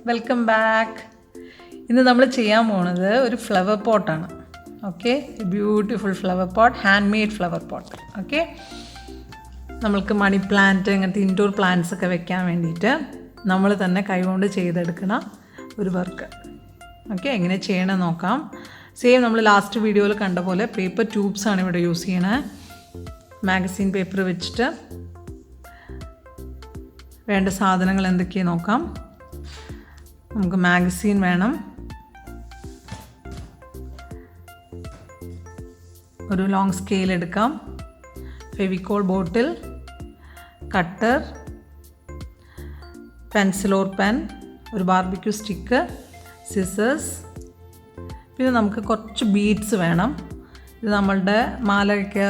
Welcome back. ഇന്ന് നമ്മൾ ചെയ്യാൻ പോകുന്നത് ഒരു ഫ്ലവർ പോട്ടാണ്. Okay, beautiful flower pot, hand made flower pot. Okay, നമ്മൾക്ക് മണി പ്ലാന്റ് അങ്ങനത്തെ ഇൻഡോർ പ്ലാന്റ്സ് ഒക്കെ വെക്കാൻ വേണ്ടിയിട്ട് നമ്മൾ തന്നെ കൈകൊണ്ട് ചെയ്തെടുക്കണ ഒരു വർക്ക്. ഓക്കെ, എങ്ങനെ ചെയ്യണം നോക്കാം. സെയിം നമ്മൾ ലാസ്റ്റ് വീഡിയോയിൽ കണ്ട പോലെ പേപ്പർ ട്യൂബ്സാണ് ഇവിടെ യൂസ് ചെയ്യണേ. മാഗസീൻ പേപ്പർ വെച്ചിട്ട് വേണ്ട സാധനങ്ങൾ എന്തൊക്കെയാണ് നോക്കാം. നമുക്ക് മാഗസീൻ വേണം, ഒരു ലോങ് സ്കെയിൽ എടുക്കാം, ഫെവിക്കോൾ ബോട്ടിൽ, കട്ടർ, പെൻസിൽ ഓർ പെൻ, ഒരു ബാർബിക്യൂ സ്റ്റിക്ക്, സിസേഴ്സ്, പിന്നെ നമുക്ക് കുറച്ച് ബീഡ്സ് വേണം. ഇത് നമ്മളുടെ മാലയൊക്കെ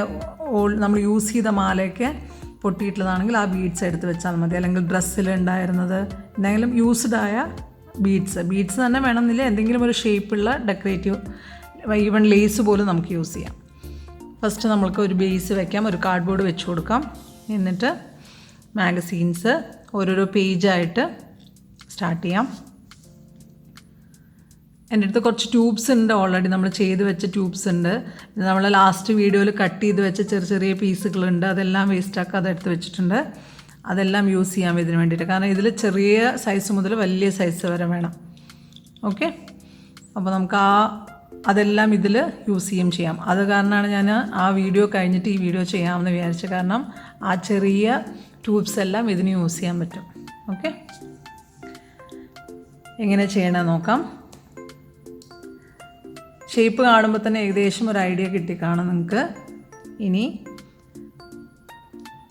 നമ്മൾ യൂസ് ചെയ്ത മാലയൊക്കെ പൊട്ടിയിട്ടുള്ളതാണെങ്കിൽ ആ ബീഡ്സ് എടുത്ത് വെച്ചാൽ മതി. അല്ലെങ്കിൽ ഡ്രസ്സിൽ ഉണ്ടായിരുന്നത് എന്തെങ്കിലും യൂസ്ഡായ ബീഡ്സ് തന്നെ വേണമെന്നില്ല, എന്തെങ്കിലും ഒരു ഷേപ്പുള്ള ഡെക്കറേറ്റീവ് ഈവൻ ലേസ് പോലും നമുക്ക് യൂസ് ചെയ്യാം. ഫസ്റ്റ് നമ്മൾക്ക് ഒരു ബേസ് വയ്ക്കാം, ഒരു കാർഡ്ബോർഡ് വെച്ച് കൊടുക്കാം. എന്നിട്ട് മാഗസീൻസ് ഓരോരോ പേജായിട്ട് സ്റ്റാർട്ട് ചെയ്യാം. എൻ്റെ അടുത്ത് കുറച്ച് ട്യൂബ്സ് ഉണ്ട്, ഓൾറെഡി നമ്മൾ ചെയ്ത് വെച്ച ട്യൂബ്സ് ഉണ്ട്. നമ്മൾ ലാസ്റ്റ് വീഡിയോയിൽ കട്ട് ചെയ്ത് വെച്ച ചെറിയ ചെറിയ പീസുകളുണ്ട്, അതെല്ലാം വേസ്റ്റാക്കുക, അതെടുത്ത് വെച്ചിട്ടുണ്ട്. അതെല്ലാം യൂസ് ചെയ്യാം ഇതിന് വേണ്ടിയിട്ട്, കാരണം ഇതിൽ ചെറിയ സൈസ് മുതൽ വലിയ സൈസ് വരെ വേണം. ഓക്കെ, അപ്പോൾ നമുക്ക് അതെല്ലാം ഇതിൽ യൂസ് ചെയ്യാം. അത് കാരണമാണ് ഞാൻ ആ വീഡിയോ കഴിഞ്ഞിട്ട് ഈ വീഡിയോ ചെയ്യാമെന്ന് വിചാരിച്ചത്. കാരണം ആ ചെറിയ ട്യൂബ്സ് എല്ലാം ഇതിന് യൂസ് ചെയ്യാൻ പറ്റും. ഓക്കെ, എങ്ങനെ ചെയ്യണമെന്ന് നോക്കാം. ഷേപ്പ് കാണുമ്പോൾ തന്നെ ഏകദേശം ഒരു ഐഡിയ കിട്ടിക്കാണും നിങ്ങൾക്ക്. ഇനി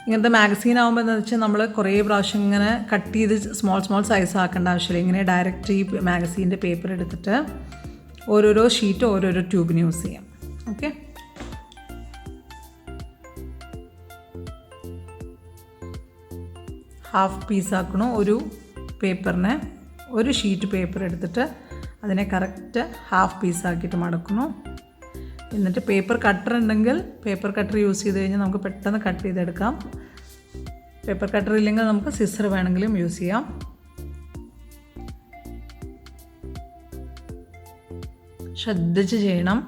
ഇങ്ങനത്തെ മാഗസീൻ ആകുമ്പോൾ എന്താണെന്ന് വെച്ചാൽ നമ്മൾ കുറേ പ്രാവശ്യം ഇങ്ങനെ കട്ട് ചെയ്ത് സ്മോൾ സൈസ് ആക്കേണ്ട ആവശ്യമില്ല. ഇങ്ങനെ ഡയറക്റ്റ് ഈ മാഗസീൻ്റെ പേപ്പർ എടുത്തിട്ട് ഓരോരോ ഷീറ്റ് ഓരോരോ ട്യൂബിന് യൂസ് ചെയ്യാം. ഓക്കെ, ഹാഫ് പീസാക്കണു. ഒരു പേപ്പറിനെ ഒരു ഷീറ്റ് പേപ്പർ എടുത്തിട്ട് അതിനെ കറക്റ്റ് ഹാഫ് പീസാക്കിയിട്ട് മടക്കുന്നു. എന്നിട്ട് പേപ്പർ കട്ടർ ഉണ്ടെങ്കിൽ പേപ്പർ കട്ടർ യൂസ് ചെയ്ത് കഴിഞ്ഞാൽ നമുക്ക് പെട്ടെന്ന് കട്ട് ചെയ്തെടുക്കാം. പേപ്പർ കട്ടർ ഇല്ലെങ്കിൽ നമുക്ക് സിസർ വേണമെങ്കിലും യൂസ് ചെയ്യാം. ശ്രദ്ധിച്ച് ചെയ്യണം.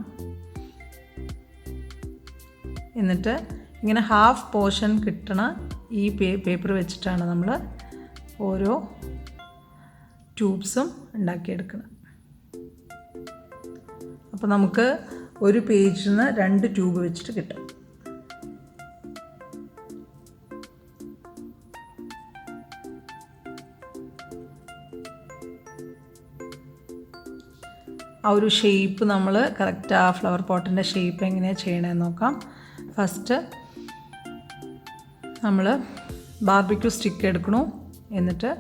എന്നിട്ട് ഇങ്ങനെ ഹാഫ് പോർഷൻ കിട്ടണ ഈ പേപ്പർ വെച്ചിട്ടാണ് നമ്മൾ ഓരോ ട്യൂബ്സും ഉണ്ടാക്കിയെടുക്കുന്നത്. അപ്പോൾ നമുക്ക് ഒരു പേജിൽ നിന്ന് 2 ട്യൂബ് വെച്ചിട്ട് കിട്ടും. ആ ഒരു ഷേപ്പ് നമ്മൾ കറക്റ്റ് ആ ഫ്ലവർ പോട്ടിൻ്റെ ഷേപ്പ് എങ്ങനെയാണ് ചെയ്യണമെന്ന് നോക്കാം. ഫസ്റ്റ് നമ്മൾ ബാർബിക്യൂ സ്റ്റിക്ക് എടുക്കണു. എന്നിട്ട്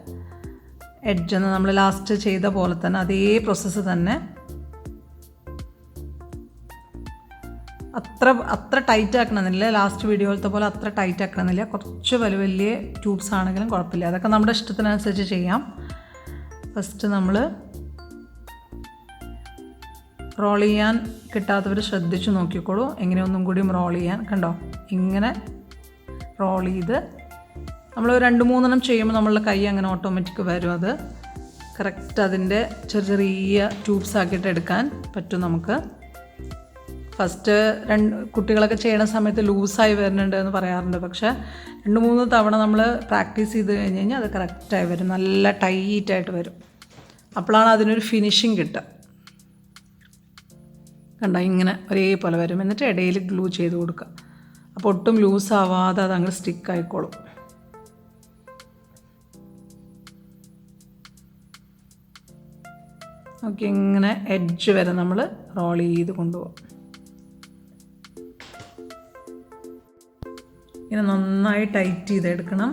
എഡ്ജെന്ന് നമ്മൾ ലാസ്റ്റ് ചെയ്ത പോലെ തന്നെ അതേ പ്രോസസ്സ് തന്നെ അത്ര ടൈറ്റ് ആക്കണമെന്നില്ല. ലാസ്റ്റ് വീഡിയോയിലത്തെ പോലെ അത്ര ടൈറ്റ് ആക്കണമെന്നില്ല. കുറച്ച് വലിയ ട്യൂബ്സ് ആണെങ്കിലും കുഴപ്പമില്ല, അതൊക്കെ നമ്മുടെ ഇഷ്ടത്തിനനുസരിച്ച് ചെയ്യാം. ഫസ്റ്റ് നമ്മൾ റോൾ ചെയ്യാൻ കിട്ടാത്തവർ ശ്രദ്ധിച്ച് നോക്കിക്കോളൂ. എങ്ങനെ ഒന്നും കൂടിയും റോൾ ചെയ്യാൻ, കണ്ടോ, ഇങ്ങനെ റോൾ ചെയ്ത് നമ്മൾ 2-3 ചെയ്യുമ്പോൾ നമ്മളുടെ കൈ അങ്ങനെ ഓട്ടോമാറ്റിക് വരും. അത് കറക്റ്റ് അതിൻ്റെ ചെറിയ ട്യൂബ്സ് ആക്കിയിട്ട് എടുക്കാൻ പറ്റും നമുക്ക്. ഫസ്റ്റ് കുട്ടികളൊക്കെ ചെയ്യണ സമയത്ത് ലൂസായി വരുന്നുണ്ട് എന്ന് പറയാറുണ്ട്. പക്ഷേ 2-3 തവണ നമ്മൾ പ്രാക്ടീസ് ചെയ്ത് കഴിഞ്ഞ് കഴിഞ്ഞാൽ അത് കറക്റ്റായി വരും, നല്ല ടൈറ്റായിട്ട് വരും. അപ്പോഴാണ് അതിനൊരു ഫിനിഷിങ് കിട്ടുക. കണ്ടോ, ഇങ്ങനെ ഒരേപോലെ വരും. എന്നിട്ട് ഇടയിൽ ഗ്ലൂ ചെയ്ത് കൊടുക്കുക. അപ്പോൾ ഒട്ടും ലൂസാവാതെ അത് അങ്ങ് സ്റ്റിക്ക് ആയിക്കോളും. ഓക്കെ, ഇങ്ങനെ എഡ്ജ് വരെ നമ്മൾ റോൾ ചെയ്ത് കൊണ്ടുപോകും. ഇങ്ങനെ നന്നായി ടൈറ്റ് ചെയ്തെടുക്കണം.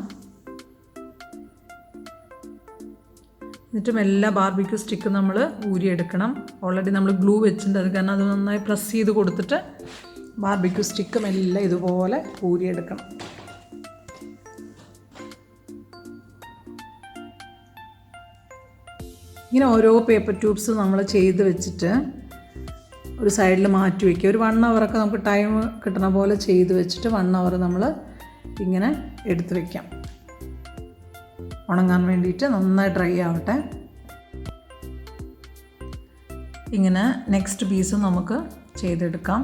എന്നിട്ടും എല്ലാ ബാർബിക്യൂ സ്റ്റിക്കും നമ്മൾ ഊരിയെടുക്കണം. ഓൾറെഡി നമ്മൾ ഗ്ലൂ വെച്ചിട്ടുണ്ട്, അത് കാരണം അത് നന്നായി പ്രസ് ചെയ്ത് കൊടുത്തിട്ട് ബാർബിക്യൂ സ്റ്റിക്കും എല്ലാം ഇതുപോലെ ഊരിയെടുക്കണം. ഇങ്ങനെ ഓരോ പേപ്പർ ട്യൂബ്സ് നമ്മൾ ചെയ്ത് വെച്ചിട്ട് ഒരു സൈഡിൽ മാറ്റി വയ്ക്കുക. ഒരു 1 hour നമുക്ക് ടൈം കിട്ടുന്ന പോലെ ചെയ്ത് വെച്ചിട്ട് 1 hour നമ്മൾ ഇങ്ങനെ എടുത്ത് വയ്ക്കാം. ഉണങ്ങാൻ വേണ്ടിയിട്ട് നന്നായി ഡ്രൈ ആവട്ടെ. ഇങ്ങനെ നെക്സ്റ്റ് പീസ് നമുക്ക് ചെയ്തെടുക്കാം.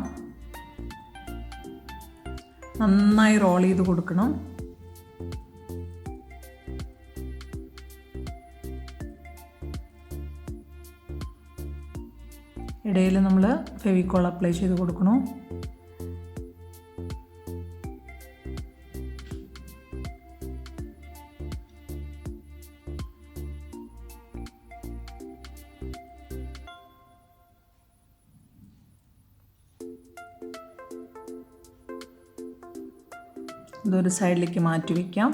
നന്നായി റോൾ ചെയ്ത് കൊടുക്കണം. ഇടയിൽ നമ്മൾ ഫെവിക്കോൾ അപ്ലൈ ചെയ്ത് കൊടുക്കണം. ഇതൊരു സൈഡിലേക്ക് മാറ്റി വയ്ക്കാം.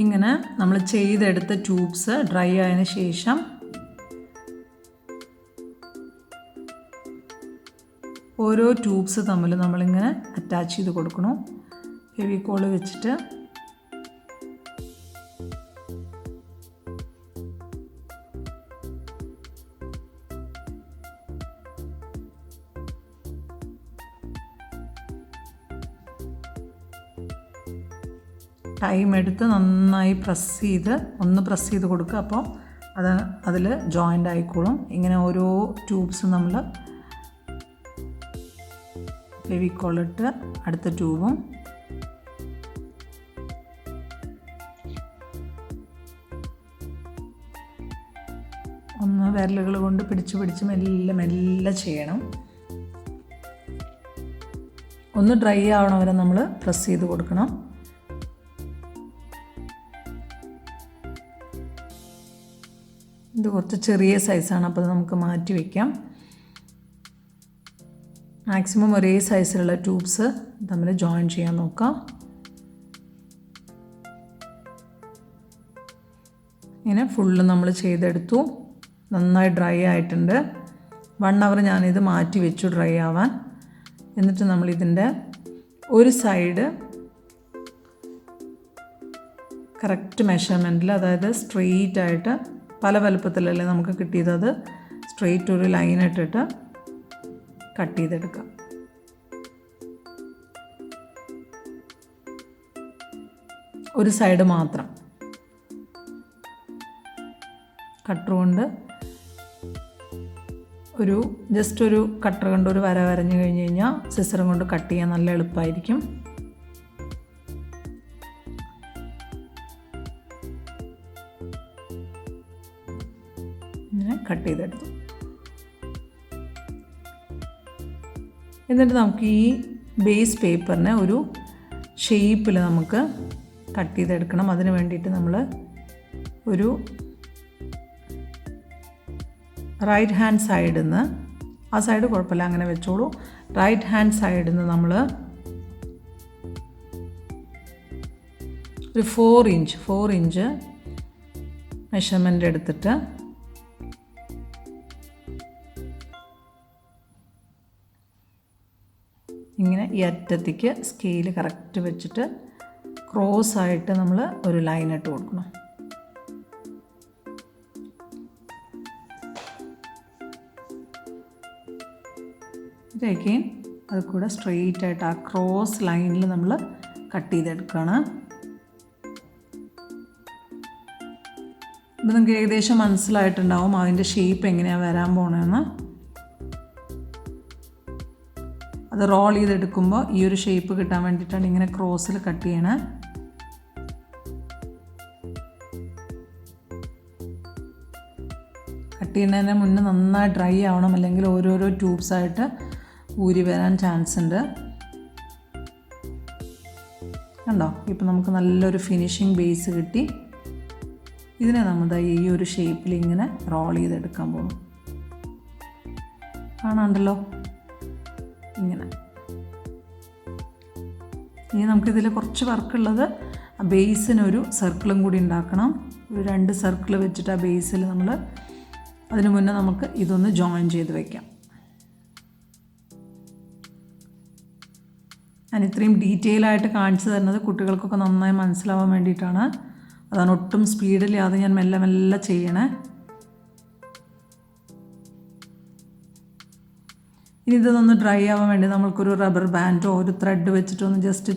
ഇങ്ങനെ നമ്മൾ ചെയ്തെടുത്ത ട്യൂബ്സ് ഡ്രൈ ആയതിനു ശേഷം ഓരോ ട്യൂബ്സ് തമ്മിൽ നമ്മളിങ്ങനെ അറ്റാച്ച് ചെയ്ത് കൊടുക്കണം. ഫെവിക്കോൾ വെച്ചിട്ട് ടൈം എടുത്ത് നന്നായി പ്രസ് ചെയ്ത് കൊടുക്കുക. അപ്പോൾ അതിൽ ജോയിൻ്റ് ആയിക്കോളും. ഇങ്ങനെ ഓരോ ട്യൂബ്സും നമ്മൾ ഫെവിക്കോളിട്ട് അടുത്ത ട്യൂബും ഒന്ന് വിരലുകൾ കൊണ്ട് പിടിച്ച് മെല്ലെ ചെയ്യണം. ഒന്ന് ഡ്രൈ ആവണ വരെ നമ്മൾ പ്രസ് ചെയ്ത് കൊടുക്കണം. ഇത് കുറച്ച് ചെറിയ സൈസാണ്, അപ്പോൾ നമുക്ക് മാറ്റി വയ്ക്കാം. മാക്സിമം ഒരേ സൈസിലുള്ള ട്യൂബ്സ് തമ്മിൽ ജോയിൻ ചെയ്യാൻ നോക്കാം. ഇങ്ങനെ ഫുള്ള് നമ്മൾ ചെയ്തെടുത്തു. നന്നായി ഡ്രൈ ആയിട്ടുണ്ട്. 1 hour ഞാനിത് മാറ്റി വെച്ചു ഡ്രൈ ആവാൻ. എന്നിട്ട് നമ്മളിതിൻ്റെ ഒരു സൈഡ് കറക്റ്റ് മെഷർമെൻറ്റിൽ, അതായത് സ്ട്രെയിറ്റ് ആയിട്ട്, പല വലുപ്പത്തിലല്ലേ നമുക്ക് കിട്ടിയത്, അത് സ്ട്രെയിറ്റ് ഒരു ലൈൻ ഇട്ടിട്ട് കട്ട് ചെയ്തെടുക്കാം. ഒരു സൈഡ് മാത്രം കട്ടർ കൊണ്ട് ജസ്റ്റ് ഒരു കട്ടർ കൊണ്ട് ഒരു വര വരഞ്ഞു കഴിഞ്ഞ് കഴിഞ്ഞാൽ സിസറും കൊണ്ട് കട്ട് ചെയ്യാൻ നല്ല എളുപ്പമായിരിക്കും. ഇങ്ങനെ കട്ട് ചെയ്തെടുത്തു. എന്നിട്ട് നമുക്ക് ഈ ബേസ് പേപ്പറിനെ ഒരു ഷേപ്പിൽ നമുക്ക് കട്ട് ചെയ്തെടുക്കണം. അതിന് വേണ്ടിയിട്ട് നമ്മൾ ഒരു റൈറ്റ് ഹാൻഡ് സൈഡിൽ നിന്ന്, ആ സൈഡ് കുഴപ്പമില്ല അങ്ങനെ വെച്ചോളൂ, റൈറ്റ് ഹാൻഡ് സൈഡിൽ നിന്ന് നമ്മൾ ഒരു 4 ഇഞ്ച് മെഷർമെൻ്റ് എടുത്തിട്ട് ഇങ്ങനെ ഈ അറ്റത്തേക്ക് സ്കെയിൽ കറക്റ്റ് വെച്ചിട്ട് ക്രോസ് ആയിട്ട് നമ്മൾ ഒരു ലൈൻ ഇട്ട് കൊടുക്കണം. ഇതേക്ക് അത് കൂടെ സ്ട്രെയിറ്റ് ആയിട്ട് ആ ക്രോസ് ലൈനിൽ നമ്മൾ കട്ട് ചെയ്തെടുക്കുകയാണ്. ഇപ്പം നിങ്ങൾക്ക് ഏകദേശം മനസ്സിലായിട്ടുണ്ടാവും അതിൻ്റെ ഷേപ്പ് എങ്ങനെയാണ് വരാൻ പോകണമെന്ന്. അത് റോൾ ചെയ്തെടുക്കുമ്പോൾ ഈ ഒരു ഷേപ്പ് കിട്ടാൻ വേണ്ടിയിട്ടാണ് ഇങ്ങനെ ക്രോസിൽ കട്ട് ചെയ്യണേ. കട്ട് ചെയ്യുന്നതിന് മുന്നേ നന്നായി ഡ്രൈ ആവണം, അല്ലെങ്കിൽ ഓരോരോ ട്യൂബ്സായിട്ട് ഊരി വരാൻ ചാൻസ് ഉണ്ട്. കണ്ടോ, ഇപ്പം നമുക്ക് നല്ലൊരു ഫിനിഷിങ് ബേസ് കിട്ടി. ഇതിനെ നമ്മൾ ഈ ഒരു ഷേപ്പിൽ ഇങ്ങനെ റോൾ ചെയ്തെടുക്കാൻ പോകും. കാണാണ്ടല്ലോ ഇങ്ങനെ. ഇനി നമുക്കിതിൽ കുറച്ച് വർക്കുള്ളത്, ആ ബേസിനൊരു സർക്കിളും കൂടി ഉണ്ടാക്കണം. ഒരു 2 സർക്കിൾ വെച്ചിട്ട് ആ ബേസിൽ നമ്മൾ, അതിന് മുന്നേ നമുക്ക് ഇതൊന്ന് ജോയിൻ ചെയ്ത് വയ്ക്കാം. ഞാൻ ഇത്രയും ഡീറ്റെയിൽ ആയിട്ട് കാണിച്ചു തരുന്നത് കുട്ടികൾക്കൊക്കെ നന്നായി മനസ്സിലാവാൻ വേണ്ടിയിട്ടാണ്. അതാണ് ഒട്ടും സ്പീഡില്ലാതെ ഞാൻ മെല്ലെ ചെയ്യണേ. ഇനി ഇതൊന്ന് ഡ്രൈ ആവാൻ വേണ്ടി നമ്മൾക്കൊരു റബ്ബർ ബാൻഡോ ഒരു ത്രെഡ് വെച്ചിട്ടൊന്ന് ജസ്റ്റ്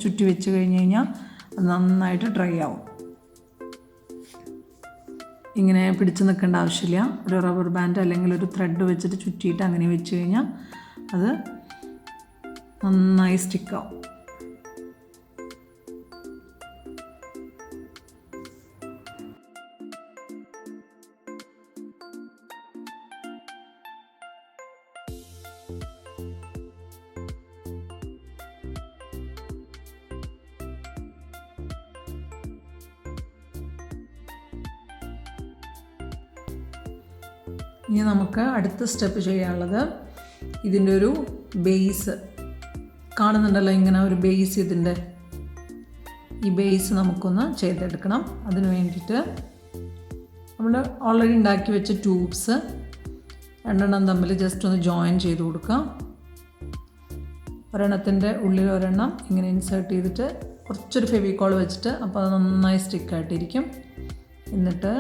ചുറ്റി വെച്ച് കഴിഞ്ഞ് കഴിഞ്ഞാൽ അത് നന്നായിട്ട് ഡ്രൈ ആവും. ഇങ്ങനെ പിടിച്ച് നിൽക്കേണ്ട ആവശ്യമില്ല. ഒരു റബ്ബർ ബാൻഡ് അല്ലെങ്കിൽ ഒരു ത്രെഡ് വെച്ചിട്ട് ചുറ്റിയിട്ട് അങ്ങനെ വെച്ച് കഴിഞ്ഞാൽ അത് നന്നായി സ്റ്റിക്കാവും. ഇനി നമുക്ക് അടുത്ത സ്റ്റെപ്പ് ചെയ്യാനുള്ളത് ഇതിൻ്റെ ഒരു ബേസ് കാണുന്നുണ്ടല്ലോ, ഇങ്ങനെ ഒരു ബേസ്, ഇതിൻ്റെ ഈ ബേസ് നമുക്കൊന്ന് ചെയ്തെടുക്കണം. അതിന് വേണ്ടിയിട്ട് നമ്മൾ ഓൾറെഡി ഉണ്ടാക്കി വെച്ച ട്യൂബ്സ് രണ്ടെണ്ണം തമ്മിൽ ജസ്റ്റ് ഒന്ന് ജോയിൻ ചെയ്ത് കൊടുക്കുക. ഒരെണ്ണത്തിൻ്റെ ഉള്ളിൽ ഒരെണ്ണം ഇങ്ങനെ ഇൻസേർട്ട് ചെയ്തിട്ട് കുറച്ചൊരു ഫെവിക്കോൾ വെച്ചിട്ട്, അപ്പോൾ അത് നന്നായി സ്റ്റിക്കായിട്ടിരിക്കും. എന്നിട്ട്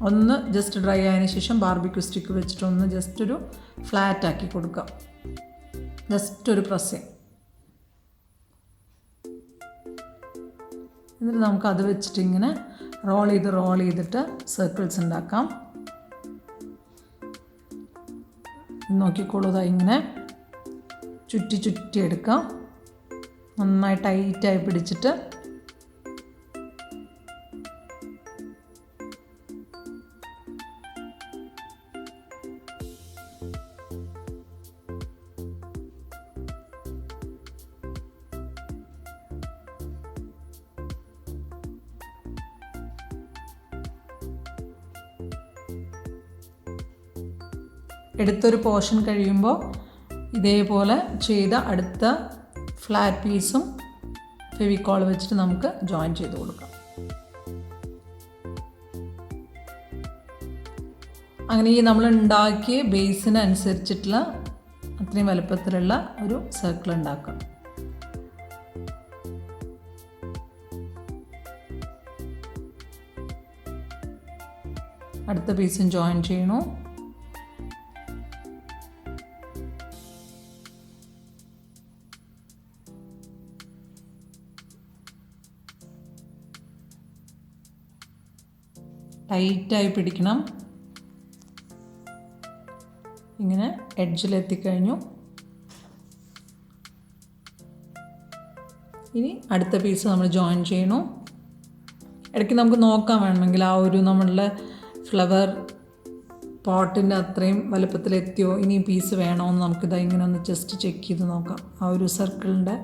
ഒന്ന് ജസ്റ്റ് ഡ്രൈ ആയതിനു ശേഷം ബാർബിക്യൂ സ്റ്റിക്ക് വെച്ചിട്ട് ഒന്ന് ജസ്റ്റ് ഒരു ഫ്ലാറ്റ് ആക്കി കൊടുക്കാം. ജസ്റ്റ് ഒരു പ്രസ്. എന്നിട്ട് നമുക്കത് വെച്ചിട്ട് ഇങ്ങനെ റോൾ ചെയ്തിട്ട് സർക്കിൾസ് ഉണ്ടാക്കാം. നോക്കിക്കോളൂ, ഇങ്ങനെ ചുറ്റി എടുക്കാം. നന്നായി ടൈറ്റായി പിടിച്ചിട്ട് എടുത്തൊരു പോർഷൻ കഴിയുമ്പോൾ ഇതേപോലെ ചെയ്ത അടുത്ത ഫ്ലാറ്റ് പീസും ഫെവിക്കോൾ വെച്ചിട്ട് നമുക്ക് ജോയിൻ ചെയ്ത് കൊടുക്കാം. അങ്ങനെ ഈ നമ്മൾ ഉണ്ടാക്കിയ ബേസിന് അനുസരിച്ചിട്ടുള്ള അത്രയും വലുപ്പത്തിലുള്ള ഒരു സർക്കിൾ ഉണ്ടാക്കാം. അടുത്ത പീസും ജോയിൻ ചെയ്യണു. ടൈറ്റായി പിടിക്കണം. ഇങ്ങനെ എഡ്ജിലെത്തിക്കഴിഞ്ഞു. ഇനി അടുത്ത പീസ് നമ്മൾ ജോയിൻ ചെയ്യണു. ഇടയ്ക്ക് നമുക്ക് നോക്കാൻ വേണമെങ്കിൽ ആ ഒരു നമ്മളുടെ ഫ്ലവർ പോട്ടിൻ്റെ അത്രയും വലുപ്പത്തിലെത്തിയോ, ഇനി പീസ് വേണോ എന്ന് നമുക്കിത് ഇങ്ങനെ ഒന്ന് ജസ്റ്റ് ചെക്ക് ചെയ്ത് നോക്കാം, ആ ഒരു സർക്കിളിൻ്റെ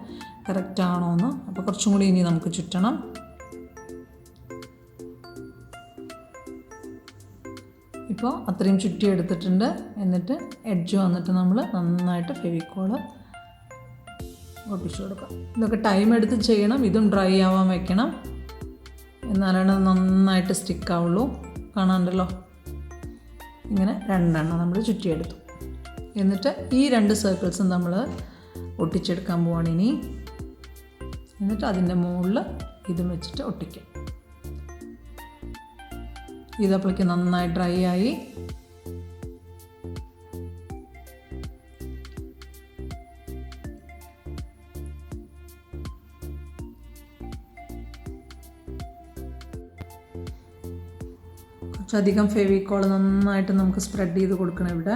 കറക്റ്റ് ആണോ എന്ന്. അപ്പോൾ കുറച്ചും കൂടി ഇനി നമുക്ക് ചുറ്റണം. ഇപ്പോൾ അത്രയും ചുറ്റി എടുത്തിട്ടുണ്ട്. എന്നിട്ട് എഡ്ജ് വന്നിട്ട് നമ്മൾ നന്നായിട്ട് ഫെവിക്കോള് ഒട്ടിച്ചു കൊടുക്കാം. ഇതൊക്കെ ടൈം എടുത്ത് ചെയ്യണം. ഇതും ഡ്രൈ ആവാൻ വെക്കണം, എന്നാലാണ് നന്നായിട്ട് സ്റ്റിക്കാവുള്ളൂ. കാണാണ്ടല്ലോ, ഇങ്ങനെ രണ്ടെണ്ണം നമ്മൾ ചുറ്റിയെടുത്തു. എന്നിട്ട് ഈ രണ്ട് സർക്കിൾസും നമ്മൾ ഒട്ടിച്ചെടുക്കാൻ പോവാണ് ഇനി. എന്നിട്ട് അതിൻ്റെ മുകളിൽ ഇതും വെച്ചിട്ട് ഒട്ടിക്കും. ഇതപ്പോഴേക്ക് നന്നായി ഡ്രൈ ആയി. കുറച്ചധികം ഫെവിക്കോൾ നന്നായിട്ട് നമുക്ക് സ്പ്രെഡ് ചെയ്ത് കൊടുക്കണം. ഇവിടെ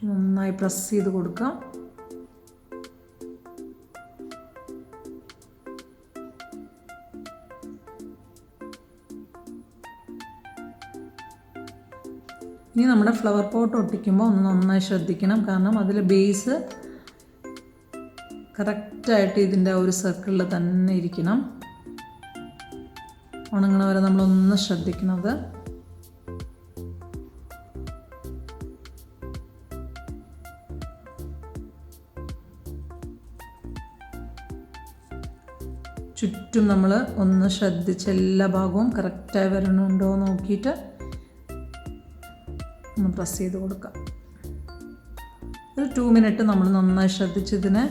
നന്നായി പ്രസ് ചെയ്ത് കൊടുക്കാം. ഇനി നമ്മുടെ ഫ്ലവർ പോട്ട് ഒട്ടിക്കുമ്പോൾ ഒന്ന് നന്നായി ശ്രദ്ധിക്കണം. കാരണം അതിൽ ബേസ് കറക്റ്റായിട്ട് ഇതിൻ്റെ ഒരു സർക്കിളിൽ തന്നെ ഇരിക്കണം. ഉണങ്ങണ വരെ നമ്മളൊന്ന് ശ്രദ്ധിക്കുന്നത്. ചുറ്റും നമ്മൾ ഒന്ന് ശ്രദ്ധിച്ച് എല്ലാ ഭാഗവും കറക്റ്റായി വരണുണ്ടോ നോക്കിയിട്ട് ഒന്ന് പ്രസ് ചെയ്ത് കൊടുക്കാം. ഒരു 2 മിനിറ്റ് നമ്മൾ നന്നായി ശ്രദ്ധിച്ചതിനെ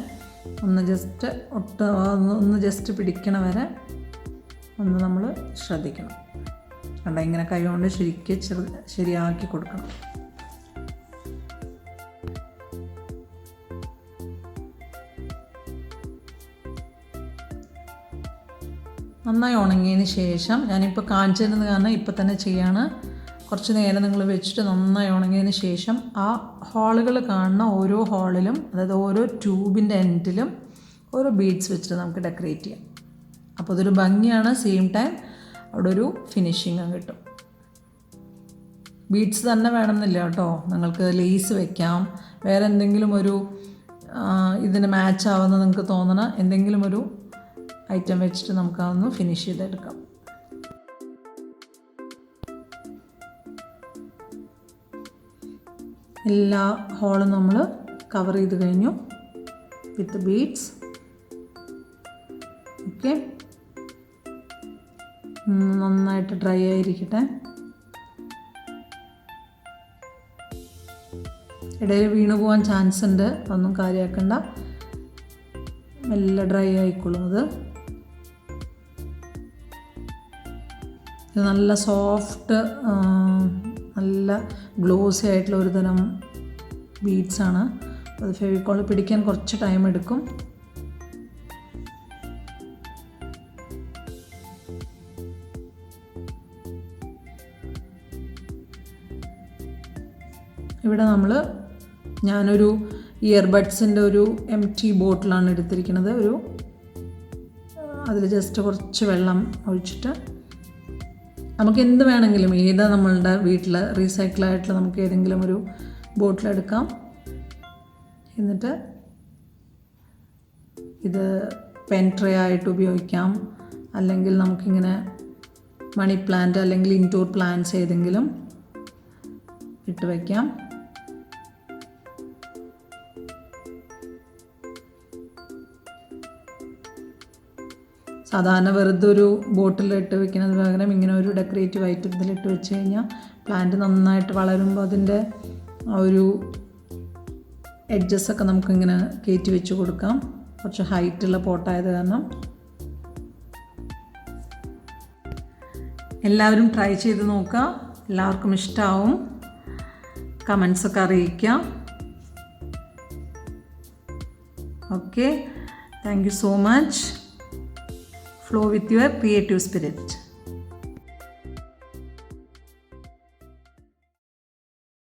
ഒന്ന് ജസ്റ്റ് പിടിക്കണ വരെ ഒന്ന് നമ്മൾ ശ്രദ്ധിക്കണം. കണ്ട, ഇങ്ങനെ കൈ കൊണ്ട് ശരിയാക്കി കൊടുക്കണം. നന്നായി ഉണങ്ങിയതിന് ശേഷം ഞാനിപ്പോൾ കാണിച്ചു തരുന്നത് കാരണം ഇപ്പം തന്നെ ചെയ്യാണ്. കുറച്ച് നേരം നിങ്ങൾ വെച്ചിട്ട് നന്നായി ഉണങ്ങിയതിന് ശേഷം ആ ഹോളുകൾ കാണുന്ന ഓരോ ഹോളിലും, അതായത് ഓരോ ട്യൂബിൻ്റെ എൻഡിലും ഓരോ ബീഡ്സ് വെച്ചിട്ട് നമുക്ക് ഡെക്കറേറ്റ് ചെയ്യാം. അപ്പോൾ അതൊരു ഭംഗിയാണ്, സെയിം ടൈം അവിടെ ഒരു ഫിനിഷിങ്ങും കിട്ടും. ബീഡ്സ് തന്നെ വേണമെന്നില്ല കേട്ടോ, നിങ്ങൾക്ക് ലേസ് വെക്കാം, വേറെ എന്തെങ്കിലും ഒരു ഇതിന് മാച്ച് ആവുന്ന നിങ്ങൾക്ക് തോന്നണ എന്തെങ്കിലും ഒരു ഐറ്റം വെച്ചിട്ട് നമുക്കതൊന്ന് ഫിനിഷ് ചെയ്തെടുക്കാം. എല്ലാ ഹോളും നമ്മൾ കവർ ചെയ്ത് കഴിഞ്ഞു വിത്ത് ബീഡ്സ്. ഓക്കെ, നന്നായിട്ട് ഡ്രൈ ആയിരിക്കട്ടെ. ഇടയിൽ വീണു പോകാൻ ചാൻസ് ഉണ്ട്, അതൊന്നും കാര്യമാക്കണ്ട, മെല്ലെ ഡ്രൈ ആയിക്കോളും. ഇത് നല്ല സോഫ്റ്റ്, നല്ല ഗ്ലോസി ആയിട്ടുള്ള ഒരു തരം ബീഡ്സാണ്. അത് ഫെവിക്കോൾ പിടിക്കാൻ കുറച്ച് ടൈം എടുക്കും. ഇവിടെ ഞാനൊരു ഇയർബഡ്സിൻ്റെ ഒരു എംറ്റി ബോട്ടിലാണ് എടുത്തിരിക്കുന്നത്. അതിൽ ജസ്റ്റ് കുറച്ച് വെള്ളം ഒഴിച്ചിട്ട് നമുക്ക് എന്ത് വേണമെങ്കിലും, ഏതാ നമ്മളുടെ വീട്ടിൽ റീസൈക്കിളായിട്ടുള്ള നമുക്ക് ഏതെങ്കിലും ഒരു ബോട്ടിലെടുക്കാം. എന്നിട്ട് ഇത് പെൻ ട്രേ ആയിട്ട് ഉപയോഗിക്കാം, അല്ലെങ്കിൽ നമുക്കിങ്ങനെ മണി പ്ലാന്റ് അല്ലെങ്കിൽ ഇൻഡോർ പ്ലാന്റ്സ് ഏതെങ്കിലും ഇട്ട് വയ്ക്കാം. സാധാരണ വെറുതെ ഒരു ബോട്ടിലിട്ട് വെക്കുന്നത് പകരം ഇങ്ങനെ ഒരു ഡെക്കറേറ്റീവ് ഐറ്റം ഇതിലിട്ട് വെച്ച് കഴിഞ്ഞാൽ പ്ലാന്റ് നന്നായിട്ട് വളരുമ്പോൾ അതിൻ്റെ ആ ഒരു എഡ്ജസൊക്കെ നമുക്കിങ്ങനെ കയറ്റി വെച്ച് കൊടുക്കാം. കുറച്ച് ഹൈറ്റുള്ള പോട്ടായത് കാരണം. എല്ലാവരും ട്രൈ ചെയ്ത് നോക്കുക, എല്ലാവർക്കും ഇഷ്ടമാവും. കമൻസൊക്കെ അറിയിക്കാം. Okay, thank you so much. Flow with your creative spirit.